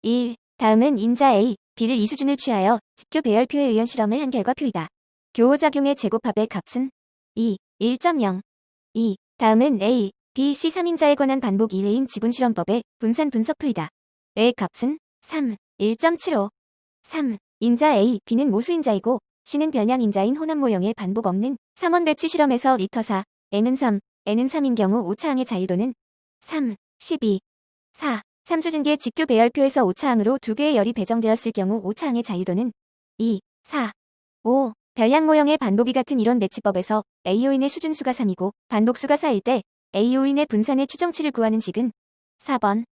1. 다음은 인자 A, B를 이 수준을 취하여 직교 배열표에 의한 실험을 한 결과표이다. 교호작용의 제곱합의 값은 2, 1.0. 2. 다음은 A, B, C 3인자에 관한 반복 2회인 지분실험법의 분산 분석표이다. A의 값은 3, 1.75. 3. 인자 A, B는 모수인자이고 C는 별량인자인 혼합 모형의 반복 없는 3원 배치 실험에서 리터 4, M은 3, N은 3인 경우 오차항의 자유도는 3, 12. 4. 3수증기의 직교 배열표에서 오차항으로 2개의 열이 배정되었을 경우 오차항의 자유도는 2, 4, 5. 별량 모형의 반복이 같은 이론 배치법에서 A요인의 수준수가 3이고 반복수가 4일 때 A요인의 분산의 추정치를 구하는 식은 4번.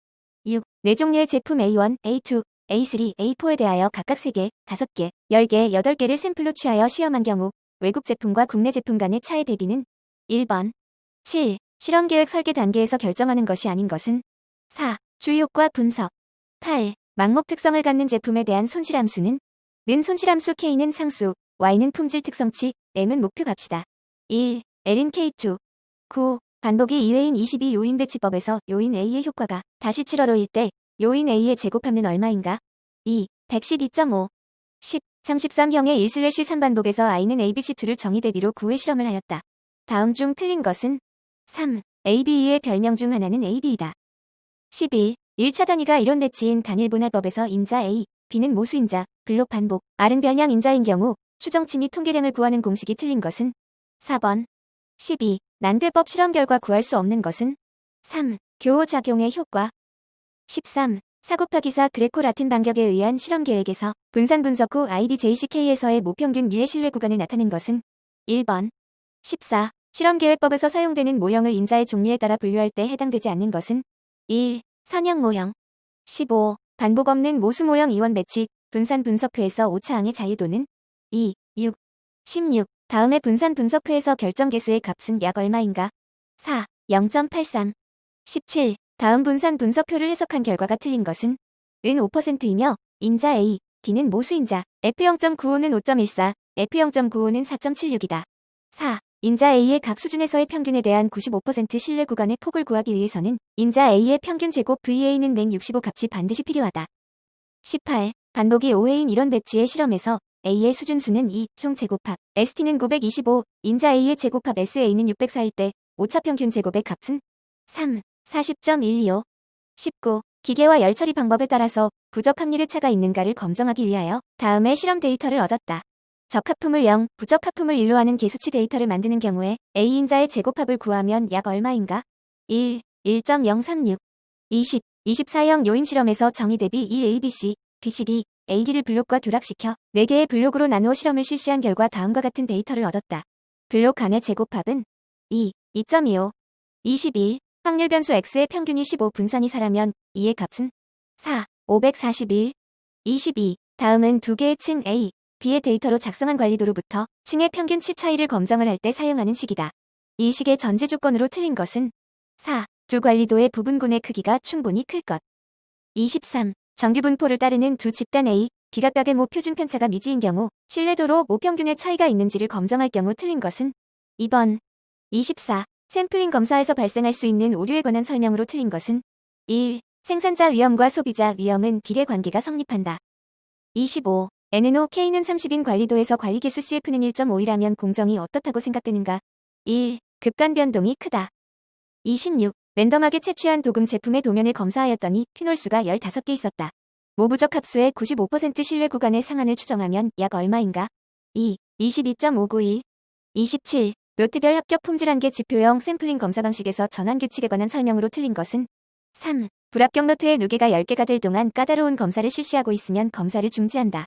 6. 네 종류의 제품 A1, A2, A3, A4에 대하여 각각 3개, 5개, 10개, 8개를 샘플로 취하여 시험한 경우 외국 제품과 국내 제품 간의 차의 대비는 1번. 7. 실험계획 설계 단계에서 결정하는 것이 아닌 것은 4. 주의효과 분석. 8. 망목 특성을 갖는 제품에 대한 손실함수는 는 손실함수 K는 상수, Y는 품질 특성치, M은 목표 값이다. 1. L인 K2. 9. 반복이 2회인 22 요인 배치법에서 요인 A의 효과가 다시 7월호일 때 요인 A의 제곱합은 얼마인가? 2. 112.5. 10. 33형의 1/3반복에서 I는 ABC2를 정의 대비로 9회 실험을 하였다. 다음 중 틀린 것은 3. ABE의 별명 중 하나는 AB이다. 11. 1차 단위가 이론 배치인 단일 분할법에서 인자 A, B는 모수인자, 블록 반복, R은 별량 인자인 경우 추정치 및 통계량을 구하는 공식이 틀린 것은 4번. 12. 난되법 실험 결과 구할 수 없는 것은 3. 교호작용의 효과. 13. 4 곱하기 4 그레코 라틴 반격에 의한 실험 계획에서 분산 분석 후 IBJCK에서의 모평균 미의 신뢰 구간을 나타낸 것은 1번. 14. 실험 계획법에서 사용되는 모형을 인자의 종류에 따라 분류할 때 해당되지 않는 것은 1. 선형 모형. 15. 반복 없는 모수 모형 이원 배치 분산 분석표에서 오차항의 자유도는 2, 6. 16. 다음의 분산 분석표에서 결정 개수의 값은 약 얼마인가? 4, 0.83. 17. 다음 분산 분석표를 해석한 결과가 틀린 것은 은 5%이며 인자 A, B는 모수인자, F0.95는 5.14, F0.95는 4.76이다. 4. 인자 A의 각 수준에서의 평균에 대한 95% 신뢰 구간의 폭을 구하기 위해서는 인자 A의 평균 제곱 VA는 165 값이 반드시 필요하다. 18. 반복이 5회인 이론 배치의 실험에서 A의 수준수는 2, 총 제곱합, ST는 925, 인자 A의 제곱합 SA는 604일 때 오차 평균 제곱의 값은 3, 40.125. 19. 기계와 열 처리 방법에 따라서 부적 합률의 차가 있는가를 검증하기 위하여 다음의 실험 데이터를 얻었다. 적합품을 0, 부적합품을 1로 하는 개수치 데이터를 만드는 경우에 A인자의 제곱합을 구하면 약 얼마인가? 1, 1.036. 20. 24형 요인 실험에서 정의 대비 1ABC, BCD, AD를 블록과 교락시켜 4개의 블록으로 나누어 실험을 실시한 결과 다음과 같은 데이터를 얻었다. 블록 간의 제곱합은 2, 2.25. 21. 확률 변수 X의 평균이 15 분산이 4라면 2의 값은 4, 541. 22. 다음은 두 개의 층 A, B의 데이터로 작성한 관리도로부터 층의 평균치 차이를 검정을 할 때 사용하는 식이다. 이 식의 전제 조건으로 틀린 것은 4. 두 관리도의 부분군의 크기가 충분히 클 것. 23. 정규 분포를 따르는 두 집단 A, B 각각의 모 표준 편차가 미지인 경우 신뢰도로 모 평균의 차이가 있는지를 검정할 경우 틀린 것은 2번. 24. 샘플링 검사에서 발생할 수 있는 오류에 관한 설명으로 틀린 것은 1. 생산자 위험과 소비자 위험은 비례 관계가 성립한다. 25. N은 K는 30인 관리도에서 관리개수 CF는 1.5이라면 공정이 어떻다고 생각되는가? 1. 급간 변동이 크다. 26. 랜덤하게 채취한 도금 제품의 도면을 검사하였더니 피놀수가 15개 있었다. 모부적 합수의 95% 신뢰 구간의 상한을 추정하면 약 얼마인가? 2. 22.591. 27. 로트별 합격 품질 한계 지표형 샘플링 검사 방식에서 전환 규칙에 관한 설명으로 틀린 것은 3. 불합격 노트의 누계가 10개가 될 동안 까다로운 검사를 실시하고 있으면 검사를 중지한다.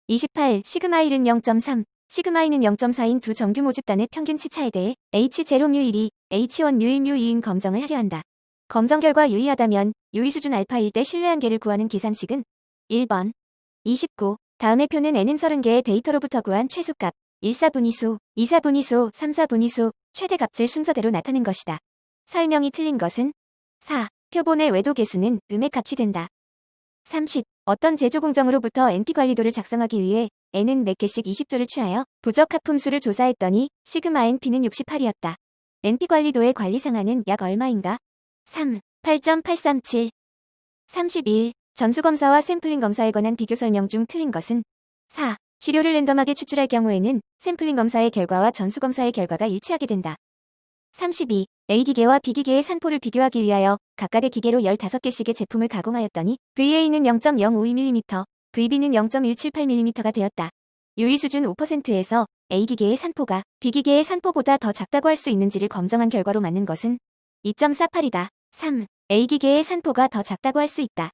28. 시그마1은 0.3, 시그마2는 0.4인 두 정규 모집단의 평균치 차에 대해 H0μ1이 H1μ1μ2인 검정을 하려 한다. 검정 결과 유의하다면 유의 수준 알파일 때 신뢰 한계를 구하는 계산식은 1번. 29. 다음의 표는 N은 30개의 데이터로부터 구한 최소값 1/4분위수, 2/4분위수, 3/4분위수, 최대값을 순서대로 나타낸 것이다. 설명이 틀린 것은 4. 표본의 외도 계수는 음의 값이 된다. 30. 어떤 제조 공정으로부터 NP 관리도를 작성하기 위해 N은 몇 개씩 20조를 취하여 부적 합품수를 조사했더니 시그마 NP는 68이었다. NP 관리도의 관리 상한은 약 얼마인가? 3. 8.837. 31. 전수검사와 샘플링 검사에 관한 비교 설명 중 틀린 것은 4. 시료를 랜덤하게 추출할 경우에는 샘플링 검사의 결과와 전수검사의 결과가 일치하게 된다. 32. A기계와 B기계의 산포를 비교하기 위하여 각각의 기계로 15개씩의 제품을 가공하였더니 VA는 0.052mm, VB는 0.178mm가 되었다. 유의 수준 5%에서 A기계의 산포가 B기계의 산포보다 더 작다고 할 수 있는지를 검증한 결과로 맞는 것은 2.48이다. 3. A기계의 산포가 더 작다고 할 수 있다.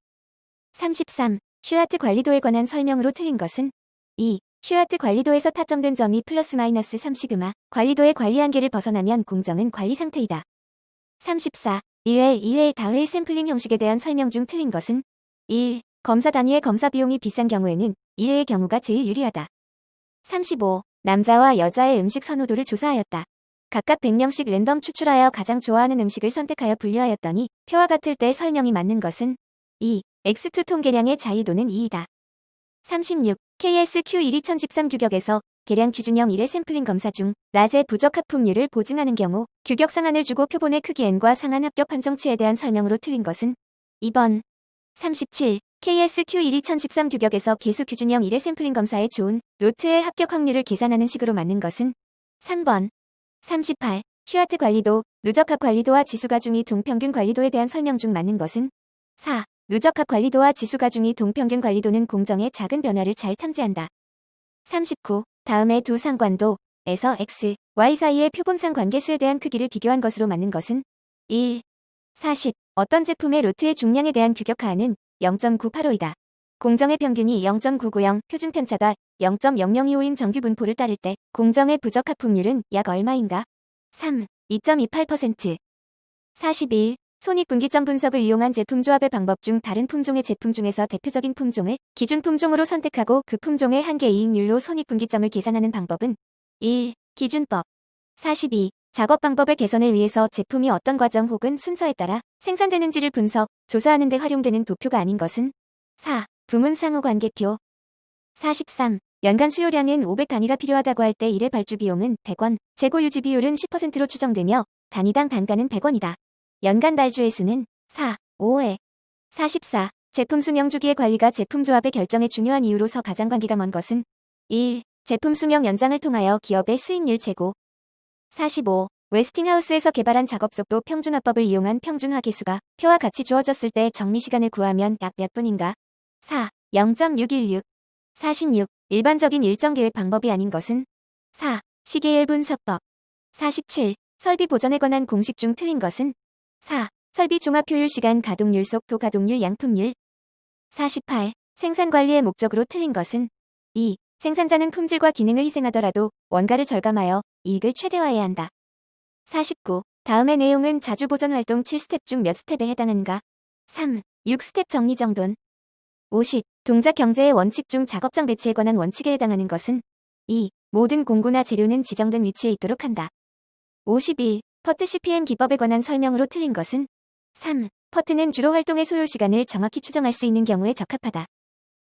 33. 슈아트 관리도에 관한 설명으로 틀린 것은 2. 슈아트 관리도에서 타점된 점이 플러스 마이너스 3시그마, 관리도의 관리 한계를 벗어나면 공정은 관리 상태이다. 34. 1회, 2회, 다회 샘플링 형식에 대한 설명 중 틀린 것은 1. 검사 단위의 검사 비용이 비싼 경우에는 1회의 경우가 제일 유리하다. 35. 남자와 여자의 음식 선호도를 조사하였다. 각각 100명씩 랜덤 추출하여 가장 좋아하는 음식을 선택하여 분류하였더니 표와 같을 때 설명이 맞는 것은 2. X2 통계량의 자유도는 2이다. 36. KSQ1 2013 규격에서 계량 기준형 1회 샘플링 검사 중 낮의 부적 합품률을 보증하는 경우 규격 상한을 주고 표본의 크기 N과 상한 합격 판정치에 대한 설명으로 틀린 것은 2번. 37. KSQ1 2013 규격에서 계수 기준형 1회 샘플링 검사에 좋은 로트의 합격 확률을 계산하는 식으로 맞는 것은 3번. 38. 슈아트 관리도, 누적합 관리도와 지수가중이 동평균 관리도에 대한 설명 중 맞는 것은 4. 누적합 관리도와 지수가중이 동평균 관리도는 공정의 작은 변화를 잘 탐지한다. 39. 다음의 두 상관도에서 X, Y 사이의 표본상 관계수에 대한 크기를 비교한 것으로 맞는 것은 1. 40. 어떤 제품의 로트의 중량에 대한 규격하는 0.985이다. 공정의 평균이 0.990, 표준 편차가 0.0025인 정규 분포를 따를 때 공정의 부적 합품률은 약 얼마인가? 3. 2.28%. 41. 손익분기점 분석을 이용한 제품 조합의 방법 중 다른 품종의 제품 중에서 대표적인 품종을 기준 품종으로 선택하고 그 품종의 한계 이익률로 손익분기점을 계산하는 방법은 1. 기준법. 42. 작업 방법의 개선을 위해서 제품이 어떤 과정 혹은 순서에 따라 생산되는지를 분석, 조사하는 데 활용되는 도표가 아닌 것은 4. 부문 상호 관계표. 43. 연간 수요량은 500 단위가 필요하다고 할 때 1회 발주 비용은 100원, 재고 유지 비율은 10%로 추정되며 단위당 단가는 100원이다. 연간 발주의 수는 4, 5회. 44. 제품 수명 주기의 관리가 제품 조합의 결정에 중요한 이유로서 가장 관계가 먼 것은 1. 제품 수명 연장을 통하여 기업의 수익률 제고. 45. 웨스팅하우스에서 개발한 작업 속도 평준화법을 이용한 평준화 계수가 표와 같이 주어졌을 때 정리 시간을 구하면 약 몇 분인가? 4. 0.616. 46. 일반적인 일정 계획 방법이 아닌 것은 4. 시계일 분석법. 47. 설비 보전에 관한 공식 중 틀린 것은 4. 설비 종합 효율 시간 가동률 속도 가동률 양품률. 48. 생산 관리의 목적으로 틀린 것은 2. 생산자는 품질과 기능을 희생하더라도 원가를 절감하여 이익을 최대화해야 한다. 49. 다음의 내용은 자주 보전 활동 7스텝 중 몇 스텝에 해당하는가? 3. 6스텝 정리정돈. 50. 동작 경제의 원칙 중 작업장 배치에 관한 원칙에 해당하는 것은 2. 모든 공구나 재료는 지정된 위치에 있도록 한다. 51. 퍼트 CPM 기법에 관한 설명으로 틀린 것은 3. 퍼트는 주로 활동의 소요 시간을 정확히 추정할 수 있는 경우에 적합하다.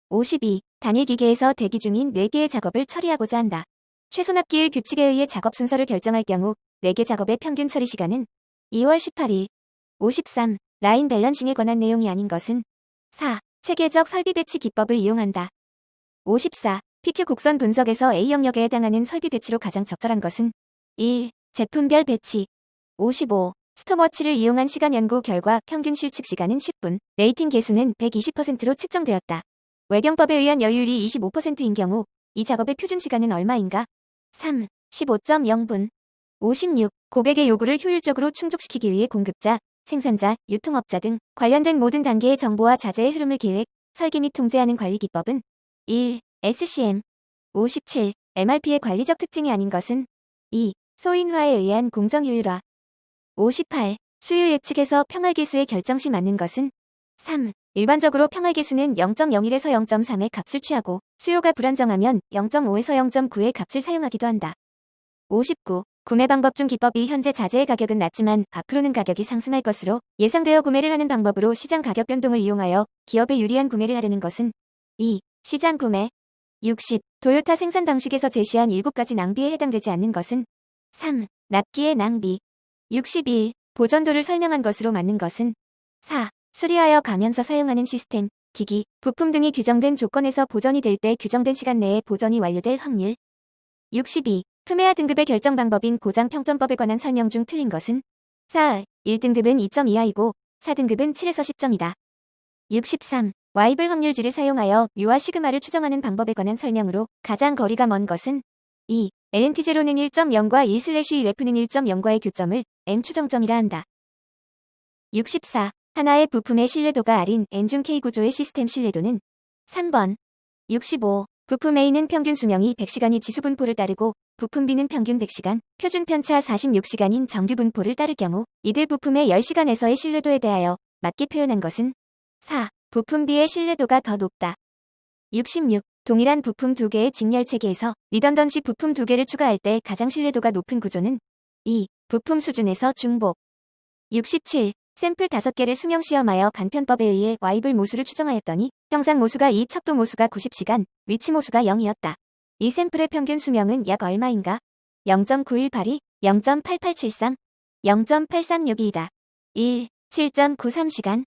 52. 단일 기계에서 대기 중인 4개의 작업을 처리하고자 한다. 최소납기일 규칙에 의해 작업 순서를 결정할 경우 4개 작업의 평균 처리 시간은 2월 18일. 53. 라인 밸런싱에 관한 내용이 아닌 것은 4. 체계적 설비 배치 기법을 이용한다. 54. PQ 곡선 분석에서 A 영역에 해당하는 설비 배치로 가장 적절한 것은 1. 제품별 배치. 55. 스톱워치를 이용한 시간 연구 결과 평균 실측 시간은 10분, 레이팅 개수는 120%로 측정되었다. 외경법에 의한 여유율이 25%인 경우 이 작업의 표준 시간은 얼마인가? 3. 15.0분. 56. 고객의 요구를 효율적으로 충족시키기 위해 공급자, 생산자, 유통업자 등 관련된 모든 단계의 정보와 자재의 흐름을 계획, 설계 및 통제하는 관리 기법은 1. SCM. 57. MRP의 관리적 특징이 아닌 것은 2. 소인화에 의한 공정효율화. 58. 수요 예측에서 평활계수의 결정시 맞는 것은 3. 일반적으로 평활계수는 0.01에서 0.3의 값을 취하고 수요가 불안정하면 0.5에서 0.9의 값을 사용하기도 한다. 59. 구매 방법 중 기법이 현재 자재의 가격은 낮지만 앞으로는 가격이 상승할 것으로 예상되어 구매를 하는 방법으로 시장 가격 변동을 이용하여 기업에 유리한 구매를 하려는 것은 2. 시장 구매. 60. 도요타 생산 방식에서 제시한 7가지 낭비에 해당되지 않는 것은 3. 납기의 낭비. 61. 보전도를 설명한 것으로 맞는 것은 4. 수리하여 가면서 사용하는 시스템, 기기, 부품 등이 규정된 조건에서 보전이 될 때 규정된 시간 내에 보전이 완료될 확률. 62. 프메아 등급의 결정 방법인 고장 평점법에 관한 설명 중 틀린 것은 4. 1등급은 2점 이하이고 4등급은 7에서 10점이다. 63. 와이블 확률지를 사용하여 U와 시그마를 추정하는 방법에 관한 설명으로 가장 거리가 먼 것은 2. LNT0는 1.0과 1/2UF는 1.0과의 교점을 M 추정점이라 한다. 64. 하나의 부품의 신뢰도가 R인 N중 K 구조의 시스템 신뢰도는 3번. 65. 부품 A는 평균 수명이 100시간이 지수분포를 따르고 부품 B는 평균 100시간, 표준 편차 46시간인 정규 분포를 따를 경우 이들 부품의 10시간에서의 신뢰도에 대하여 맞게 표현한 것은 4. 부품 B의 신뢰도가 더 높다. 66. 동일한 부품 2개의 직렬 체계에서 리던던시 부품 2개를 추가할 때 가장 신뢰도가 높은 구조는 2. 부품 수준에서 중복. 67. 샘플 5개를 수명 시험하여 간편법에 의해 와이블 모수를 추정하였더니 형상 모수가 2, 척도 모수가 90시간, 위치 모수가 0이었다. 이 샘플의 평균 수명은 약 얼마인가? 0.9182, 0.8873, 0.8362이다. 1. 7.93시간.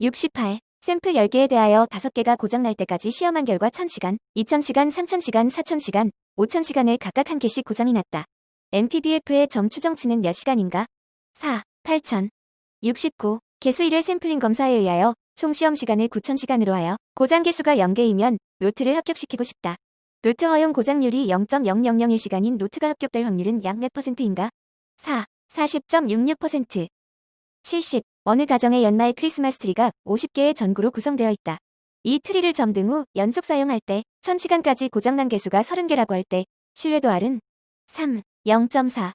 68. 샘플 10개에 대하여 5개가 고장날 때까지 시험한 결과 1000시간, 2000시간, 3000시간, 4000시간, 5000시간에 각각 한 개씩 고장이 났다. MTBF의 점 추정치는 몇 시간인가? 4. 8000. 69. 개수 1회 샘플링 검사에 의하여 총 시험 시간을 9000시간으로 하여 고장 개수가 0개이면 로트를 합격시키고 싶다. 로트 허용 고장률이 0.0001시간인 로트가 합격될 확률은 약 몇 %인가? 4. 40.66%. 70. 어느 가정의 연말 크리스마스 트리가 50개의 전구로 구성되어 있다. 이 트리를 점등 후 연속 사용할 때 1000시간까지 고장난 개수가 30개라고 할 때 신뢰도 R은 3. 0.4.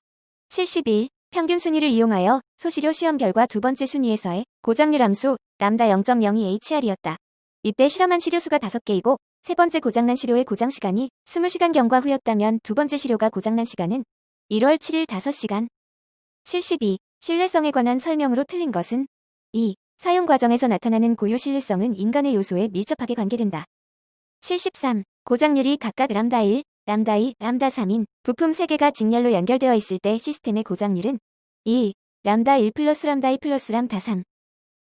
71. 평균 순위를 이용하여 소시료 시험 결과 두 번째 순위에서의 고장률 함수 람다 0.02HR이었다. 이때 실험한 시료수가 5개이고 세 번째 고장난 시료의 고장시간이 20시간 경과 후였다면 두 번째 시료가 고장난 시간은 1월 7일 5시간. 72. 신뢰성에 관한 설명으로 틀린 것은 2. 사용 과정에서 나타나는 고유 신뢰성은 인간의 요소에 밀접하게 관계된다. 73. 고장률이 각각 람다 1, 람다 2, 람다 3인 부품 3개가 직렬로 연결되어 있을 때 시스템의 고장률은 2. 람다 1 플러스 람다 2 플러스 람다 3.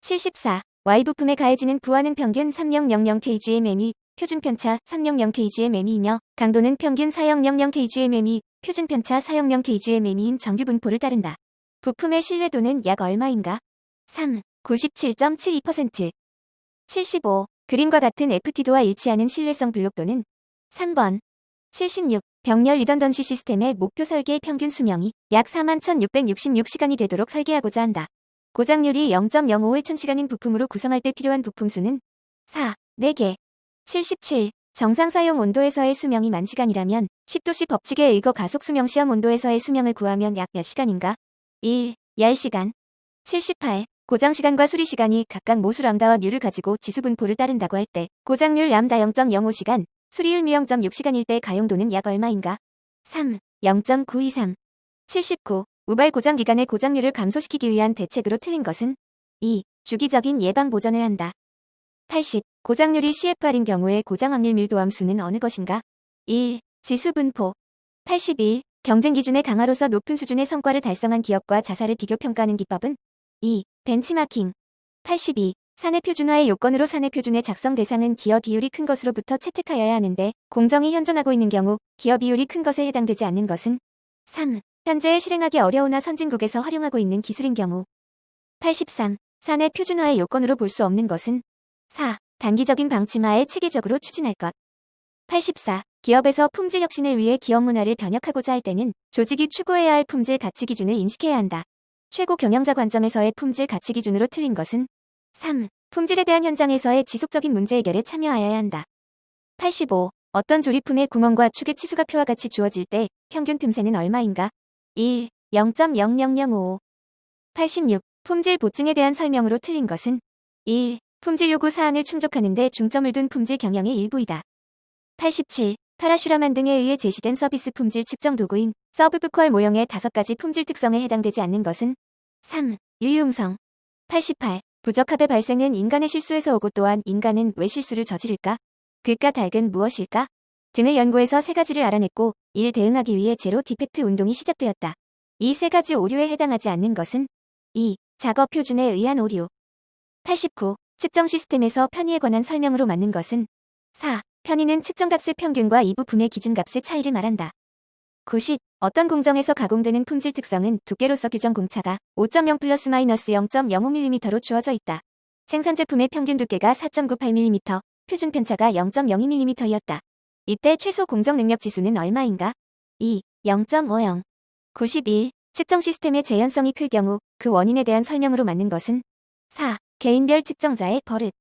74. Y 부품에 가해지는 부하는 평균 3000kgm이 표준 편차 3000kgm이며 강도는 평균 4000kgm이 표준 편차 4000kgm인 정규 분포를 따른다. 부품의 신뢰도는 약 얼마인가? 3. 97.72%. 75. 그림과 같은 FT도와 일치하는 신뢰성 블록도는 3번. 76. 병렬 리던던시 시스템의 목표 설계 평균 수명이 약 41,666시간이 되도록 설계하고자 한다. 고장률이 0.051,000시간인 부품으로 구성할 때 필요한 부품 수는 4. 4개. 77. 정상 사용 온도에서의 수명이 만 시간이라면 10도씨 법칙에 의거 가속 수명 시험 온도에서의 수명을 구하면 약 몇 시간인가? 1. 10시간. 78. 고장 시간과 수리 시간이 각각 모수 람다와 뮤를 가지고 지수 분포를 따른다고 할 때 고장률 람다 0.05시간, 수리율 뮤 0.6시간일 때 가용도는 약 얼마인가? 3. 0.923. 79. 우발 고장 기간의 고장률을 감소시키기 위한 대책으로 틀린 것은 2. 주기적인 예방 보전을 한다. 80. 고장률이 CFR인 경우에 고장 확률 밀도함수는 어느 것인가? 1. 지수 분포. 81. 경쟁 기준의 강화로서 높은 수준의 성과를 달성한 기업과 자사를 비교 평가하는 기법은 2. 벤치마킹. 82. 사내 표준화의 요건으로 사내 표준의 작성 대상은 기업 비율이 큰 것으로부터 채택하여야 하는데 공정이 현존하고 있는 경우 기업 비율이 큰 것에 해당되지 않는 것은 3. 현재 실행하기 어려우나 선진국에서 활용하고 있는 기술인 경우. 83. 사내 표준화의 요건으로 볼 수 없는 것은 4. 단기적인 방침하에 체계적으로 추진할 것. 84. 기업에서 품질 혁신을 위해 기업 문화를 변혁하고자 할 때는 조직이 추구해야 할 품질 가치 기준을 인식해야 한다. 최고 경영자 관점에서의 품질 가치 기준으로 틀린 것은 3. 품질에 대한 현장에서의 지속적인 문제 해결에 참여하여야 한다. 85. 어떤 조립품의 구멍과 축의 치수가 표와 같이 주어질 때 평균 틈새는 얼마인가? 1. 0.0005. 86. 품질 보증에 대한 설명으로 틀린 것은 1. 품질 요구 사항을 충족하는 데 중점을 둔 품질 경영의 일부이다. 87. 타라 슈라만 등에 의해 제시된 서비스 품질 측정 도구인 서브부퀄 모형의 5가지 품질 특성에 해당되지 않는 것은 3. 유유음성. 88. 부적합의 발생은 인간의 실수에서 오고 또한 인간은 왜 실수를 저지를까? 극과 닭은 무엇일까? 등을 연구해서 3가지를 알아냈고 이를 대응하기 위해 제로 디펙트 운동이 시작되었다. 이 3가지 오류에 해당하지 않는 것은 2. 작업 표준에 의한 오류. 89. 측정 시스템에서 편의에 관한 설명으로 맞는 것은 4. 편의는 측정값의 평균과 이부 분의 기준값의 차이를 말한다. 90. 어떤 공정에서 가공되는 품질 특성은 두께로서 규정 공차가 5.0 플러스 마이너스 0.05mm로 주어져 있다. 생산 제품의 평균 두께가 4.98mm, 표준 편차가 0.02mm이었다. 이때 최소 공정 능력 지수는 얼마인가? 2. 0.50. 91. 측정 시스템의 재현성이 클 경우 그 원인에 대한 설명으로 맞는 것은 4. 개인별 측정자의 버릇.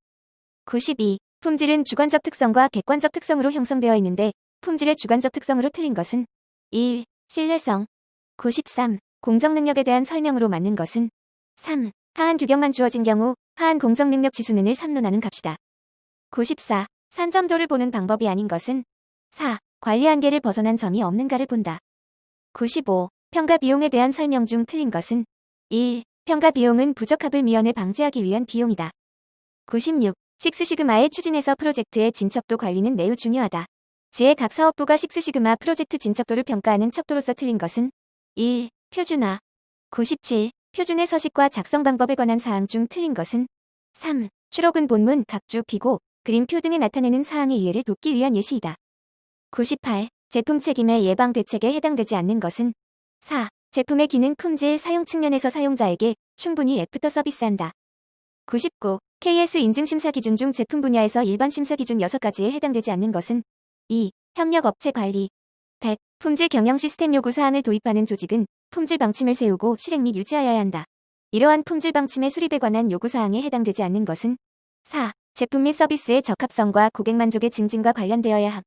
92. 품질은 주관적 특성과 객관적 특성으로 형성되어 있는데 품질의 주관적 특성으로 틀린 것은 1. 신뢰성. 93. 공정 능력에 대한 설명으로 맞는 것은 3. 하한 규격만 주어진 경우 하한 공정 능력 지수는을 삼론하는 값이다. 94. 산점도를 보는 방법이 아닌 것은 4. 관리 한계를 벗어난 점이 없는가를 본다. 95. 평가 비용에 대한 설명 중 틀린 것은 1. 평가 비용은 부적합을 미연에 방지하기 위한 비용이다. 96. 식스시그마의 추진에서 프로젝트의 진척도 관리는 매우 중요하다. 지혜 각 사업부가 식스시그마 프로젝트 진척도를 평가하는 척도로서 틀린 것은 1. 표준화. 97. 표준의 서식과 작성 방법에 관한 사항 중 틀린 것은 3. 추록은 본문, 각주, 비고, 그림표 등에 나타내는 사항의 이해를 돕기 위한 예시이다. 98. 제품 책임의 예방 대책에 해당되지 않는 것은 4. 제품의 기능 품질 사용 측면에서 사용자에게 충분히 애프터 서비스한다. 99. KS 인증 심사 기준 중 제품 분야에서 일반 심사 기준 6가지에 해당되지 않는 것은 2. 협력 업체 관리. 100. 품질 경영 시스템 요구 사항을 도입하는 조직은 품질 방침을 세우고 실행 및 유지하여야 한다. 이러한 품질 방침의 수립에 관한 요구 사항에 해당되지 않는 것은 4. 제품 및 서비스의 적합성과 고객 만족의 증진과 관련되어야 함.